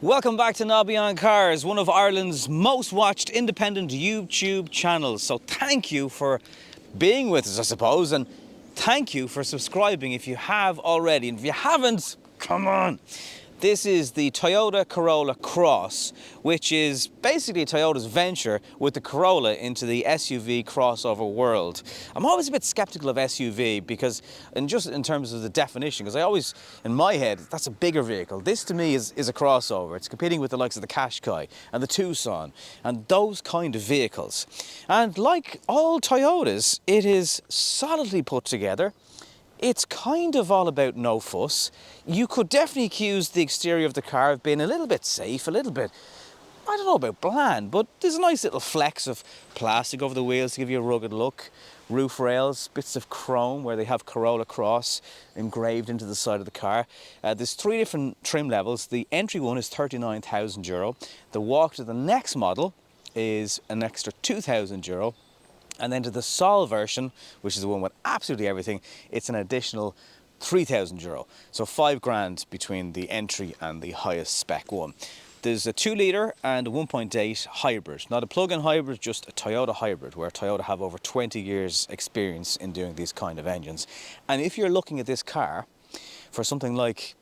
Welcome back to Nobby on Cars, one of Ireland's most watched independent YouTube channels. So thank you for being with us, I suppose, and thank you for subscribing if you have already. And if you haven't, come on. This is the Toyota Corolla Cross, which is basically Toyota's venture with the Corolla into the SUV crossover world. I'm always a bit skeptical of SUV because, just in terms of the definition, because I always, in my head, that's a bigger vehicle. This to me is a crossover. It's competing with the likes of the Qashqai and the Tucson and those kind of vehicles. And like all Toyotas, it is solidly put together. It's kind of all about no fuss. You could definitely accuse the exterior of the car of being a little bit safe, a little bit, I don't know about bland, but there's a nice little flecks of plastic over the wheels to give you a rugged look. Roof rails, bits of chrome where they have Corolla Cross engraved into the side of the car. There's three different trim levels. The entry one is €39,000. The walk to the next model is an extra €2,000. And then to the Sol version, which is the one with absolutely everything, it's an additional €3,000. So £5,000 between the entry and the highest spec one. There's a 2-litre and a 1.8 hybrid. Not a plug-in hybrid, just a Toyota hybrid, where Toyota have over 20 years experience in doing these kind of engines. And if you're looking at this car for something like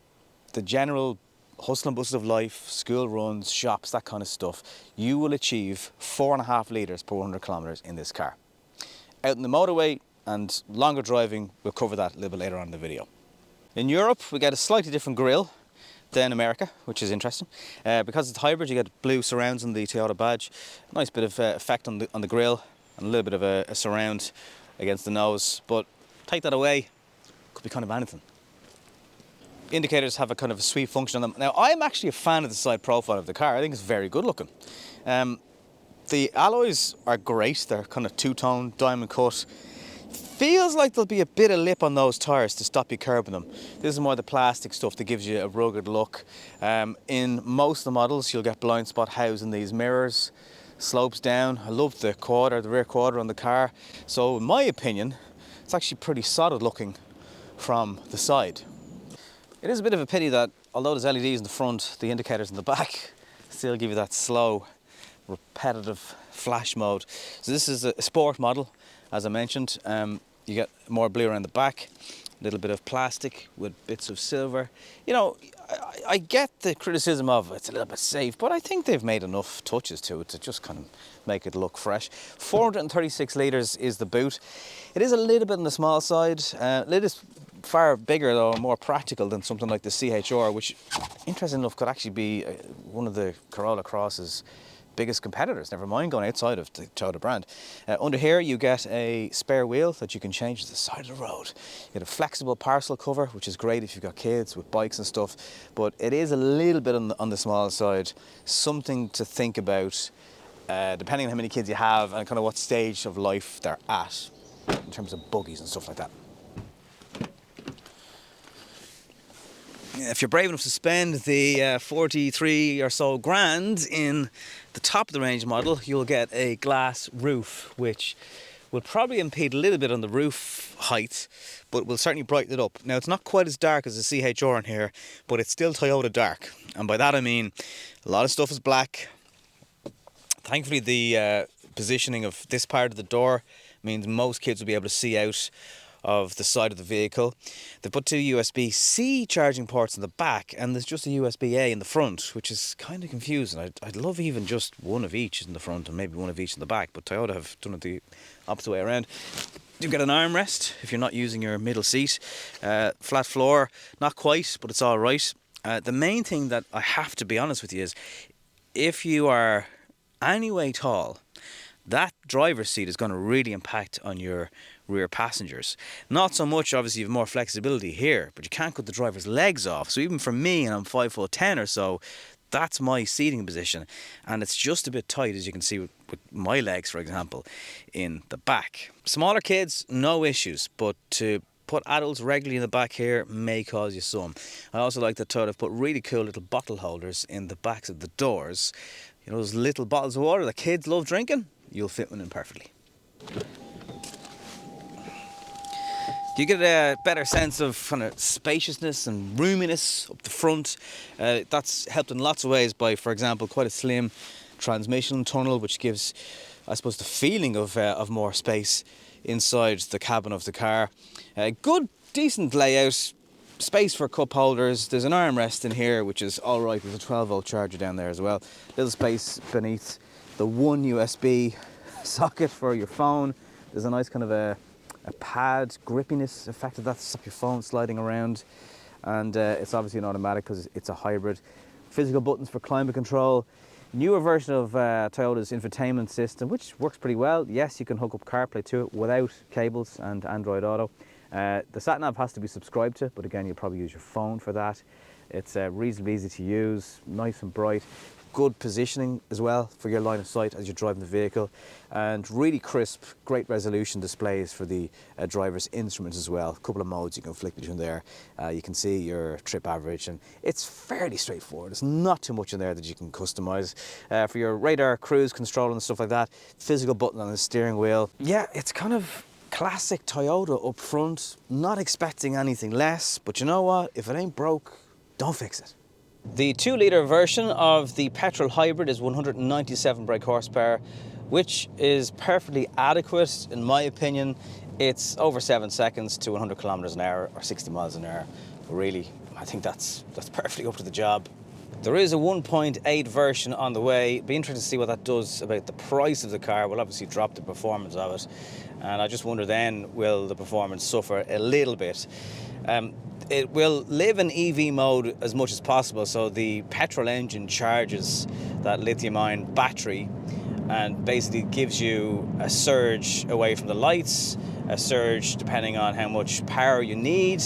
the general hustle and bustle of life, school runs, shops, that kind of stuff, you will achieve 4.5 litres per 100 kilometres in this car. Out in the motorway and longer driving, we'll cover that a little bit later on in the video. In Europe, we get a slightly different grille than America, which is interesting. Because it's hybrid, you get blue surrounds on the Toyota badge. Nice bit of effect on the grille and a little bit of a surround against the nose. But take that away, could be kind of anything. Indicators have a kind of a sweep function on them. Now, I'm actually a fan of the side profile of the car. I think it's very good looking. The alloys are great. They're kind of two-tone diamond cut. Feels like there'll be a bit of lip on those tyres to stop you curbing them. This is more the plastic stuff that gives you a rugged look. In most of the models, you'll get blind spot housing these mirrors, slopes down. I love the rear quarter on the car. So in my opinion, it's actually pretty solid looking from the side. It is a bit of a pity that although there's LEDs in the front, the indicators in the back still give you that slow, repetitive flash mode. So this is a sport model, as I mentioned. You get more blue around the back, a little bit of plastic with bits of silver. You know, I get the criticism of it's a little bit safe, but I think they've made enough touches to it to just kind of make it look fresh. 436 litres is the boot. It is a little bit on the small side. It is far bigger though, more practical than something like the CHR, which, interesting enough, could actually be one of the Corolla Cross's biggest competitors, never mind going outside of the Toyota brand. Under here you get a spare wheel that you can change to the side of the road. You get a flexible parcel cover, which is great if you've got kids with bikes and stuff, but it is a little bit on the small side. Something to think about depending on how many kids you have and kind of what stage of life they're at in terms of buggies and stuff like that. If you're brave enough to spend the 43 or so grand in the top of the range model, you'll get a glass roof, which will probably impede a little bit on the roof height, but will certainly brighten it up. Now, it's not quite as dark as the CHR in here, but it's still Toyota dark. And by that I mean a lot of stuff is black. Thankfully, the positioning of this part of the door means most kids will be able to see out of the side of the vehicle. They put 2 USB-C charging ports in the back, and there's just a USB-A in the front, which is kind of confusing. I'd love even just one of each in the front and maybe one of each in the back, but Toyota have done it the opposite way around. You get an armrest if you're not using your middle seat. Flat floor, not quite, but it's all right. The main thing that I have to be honest with you is, if you are anyway tall, that driver's seat is going to really impact on your rear passengers. Not so much, obviously, you have more flexibility here, but you can't cut the driver's legs off. So even for me, and I'm 5'10" or so, that's my seating position. And it's just a bit tight, as you can see with my legs, for example, in the back. Smaller kids, no issues, but to put adults regularly in the back here may cause you some. I also like that Toyota have put really cool little bottle holders in the backs of the doors. You know, those little bottles of water that kids love drinking? You'll fit one in perfectly. You get a better sense of kind of spaciousness and roominess up the front. That's helped in lots of ways by, for example, quite a slim transmission tunnel, which gives, I suppose, the feeling of more space inside the cabin of the car. Good, decent layout, space for cup holders. There's an armrest in here, which is all right. There's a 12-volt charger down there as well. Little space beneath the one USB socket for your phone. There's a nice kind of a pad grippiness effect of that to stop your phone sliding around, and it's obviously an automatic because it's a hybrid. Physical buttons for climate control. Newer version of Toyota's infotainment system, which works pretty well. Yes, you can hook up CarPlay to it without cables and Android Auto. The sat-nav has to be subscribed to, but again, you'll probably use your phone for that. It's reasonably easy to use, nice and bright. Good positioning as well for your line of sight as you're driving the vehicle, and really crisp, great resolution displays for the driver's instruments as well. A couple of modes you can flick between there. You can see your trip average, and it's fairly straightforward. There's not too much in there that you can customize. For your radar, cruise control and stuff like that, physical button on the steering wheel. Yeah, it's kind of classic Toyota up front, not expecting anything less, but you know what? If it ain't broke, don't fix it. The 2-litre version of the petrol hybrid is 197 brake horsepower, which is perfectly adequate in my opinion. It's over 7 seconds to 100 kilometers an hour or 60 miles an hour. But really, I think that's perfectly up to the job. There is a 1.8 version on the way. Be interested to see what that does about the price of the car. Will obviously drop the performance of it, and I just wonder then, will the performance suffer a little bit? It will live in EV mode as much as possible, so the petrol engine charges that lithium-ion battery and basically gives you a surge away from the lights, a surge depending on how much power you need,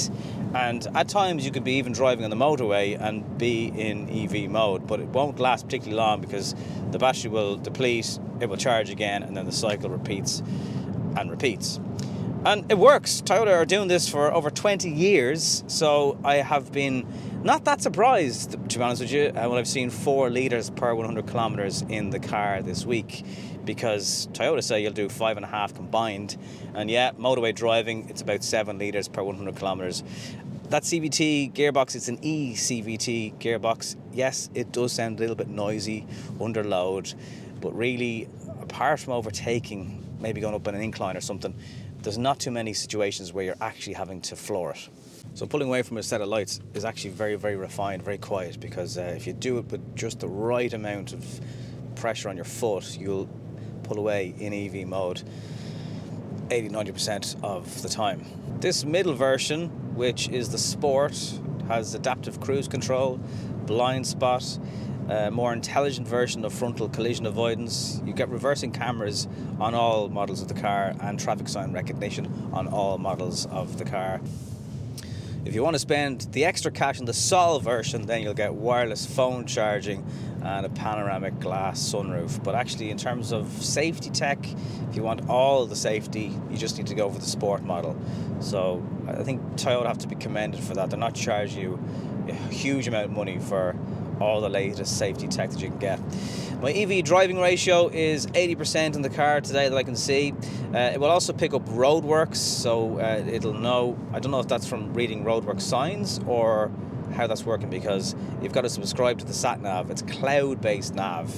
and at times you could be even driving on the motorway and be in EV mode, but it won't last particularly long because the battery will deplete, it will charge again, and then the cycle repeats and repeats. And it works. Toyota are doing this for over 20 years, so I have been not that surprised, to be honest with you, when I've seen 4 litres per 100 kilometres in the car this week, because Toyota say you'll do 5.5 combined, and yeah, motorway driving, it's about 7 litres per 100 kilometres. That CVT gearbox, it's an eCVT gearbox. Yes, it does sound a little bit noisy under load, but really, apart from overtaking, maybe going up an incline or something, there's not too many situations where you're actually having to floor it. So pulling away from a set of lights is actually very, very refined, very quiet, because if you do it with just the right amount of pressure on your foot, you'll pull away in EV mode 80-90% of the time. This middle version, which is the Sport, has adaptive cruise control, blind spot, a more intelligent version of frontal collision avoidance. You get reversing cameras on all models of the car and traffic sign recognition on all models of the car. If you want to spend the extra cash in the Sol version, then you'll get wireless phone charging and a panoramic glass sunroof. But actually, in terms of safety tech, if you want all the safety, you just need to go for the Sport model. So I think Toyota have to be commended for that. They're not charging you a huge amount of money for all the latest safety tech that you can get. My EV driving ratio is 80% in the car today that I can see. It will also pick up roadworks, so it'll know. I don't know if that's from reading roadwork signs or how that's working, because you've got to subscribe to the sat-nav. It's cloud-based nav,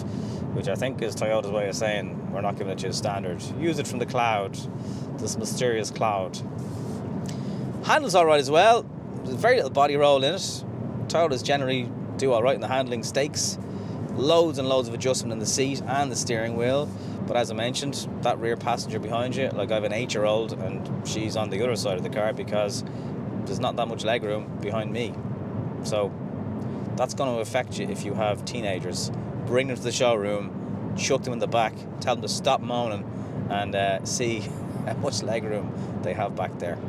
which I think is Toyota's way of saying we're not giving it to you standard. Use it from the cloud, this mysterious cloud. Handles all right as well. There's very little body roll in it. Toyota's generally do all right in the handling stakes. Loads and loads of adjustment in the seat and the steering wheel. But as I mentioned, that rear passenger behind you, like I have an 8-year-old and she's on the other side of the car because there's not that much leg room behind me. So that's going to affect you if you have teenagers. Bring them to the showroom, chuck them in the back, tell them to stop moaning, and see how much leg room they have back there.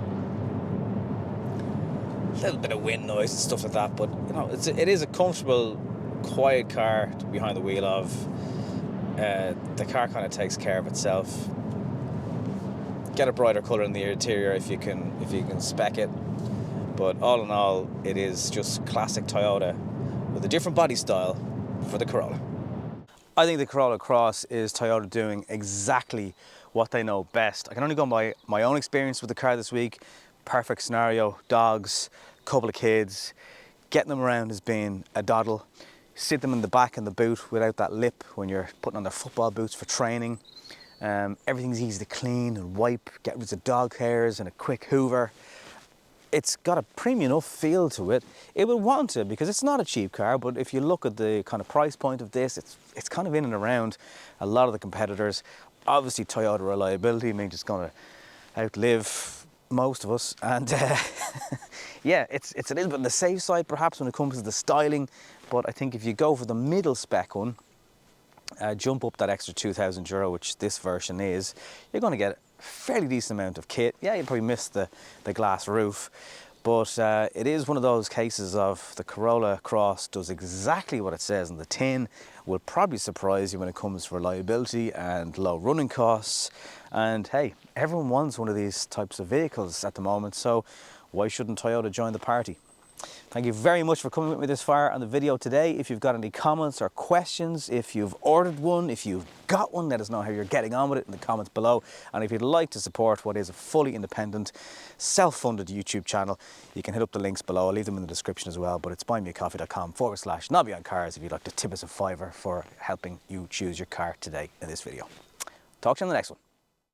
A little bit of wind noise and stuff like that, but you know, it is a comfortable, quiet car to be behind the wheel of. The car kind of takes care of itself. Get a brighter colour in the interior if you can spec it, but all in all, it is just classic Toyota with a different body style for the Corolla. I think the Corolla Cross is Toyota doing exactly what they know best. I can only go by my own experience with the car this week. perfect scenario, dogs, couple of kids, getting them around as being a doddle, sit them in the back in the boot without that lip when you're putting on their football boots for training. Everything's easy to clean and wipe, get rid of dog hairs and a quick hoover. It's got a premium enough feel to it. It would want to, because it's not a cheap car, but if you look at the kind of price point of this, it's kind of in and around a lot of the competitors. Obviously Toyota reliability means it's going to outlive most of us, and yeah, it's a little bit on the safe side perhaps when it comes to the styling, but I think if you go for the middle spec one, jump up that extra €2,000, which this version is, you're going to get a fairly decent amount of kit. Yeah, you probably missed the glass roof, but it is one of those cases of the Corolla Cross does exactly what it says on the tin, will probably surprise you when it comes to reliability and low running costs. And hey, everyone wants one of these types of vehicles at the moment, so why shouldn't Toyota join the party? Thank you very much for coming with me this far on the video today. If you've got any comments or questions, if you've ordered one, if you've got one, let us know how you're getting on with it in the comments below. And if you'd like to support what is a fully independent, self-funded YouTube channel, you can hit up the links below. I'll leave them in the description as well, but it's buymeacoffee.com/NobbyOnCars if you'd like to tip us a fiver for helping you choose your car today in this video. Talk to you in the next one.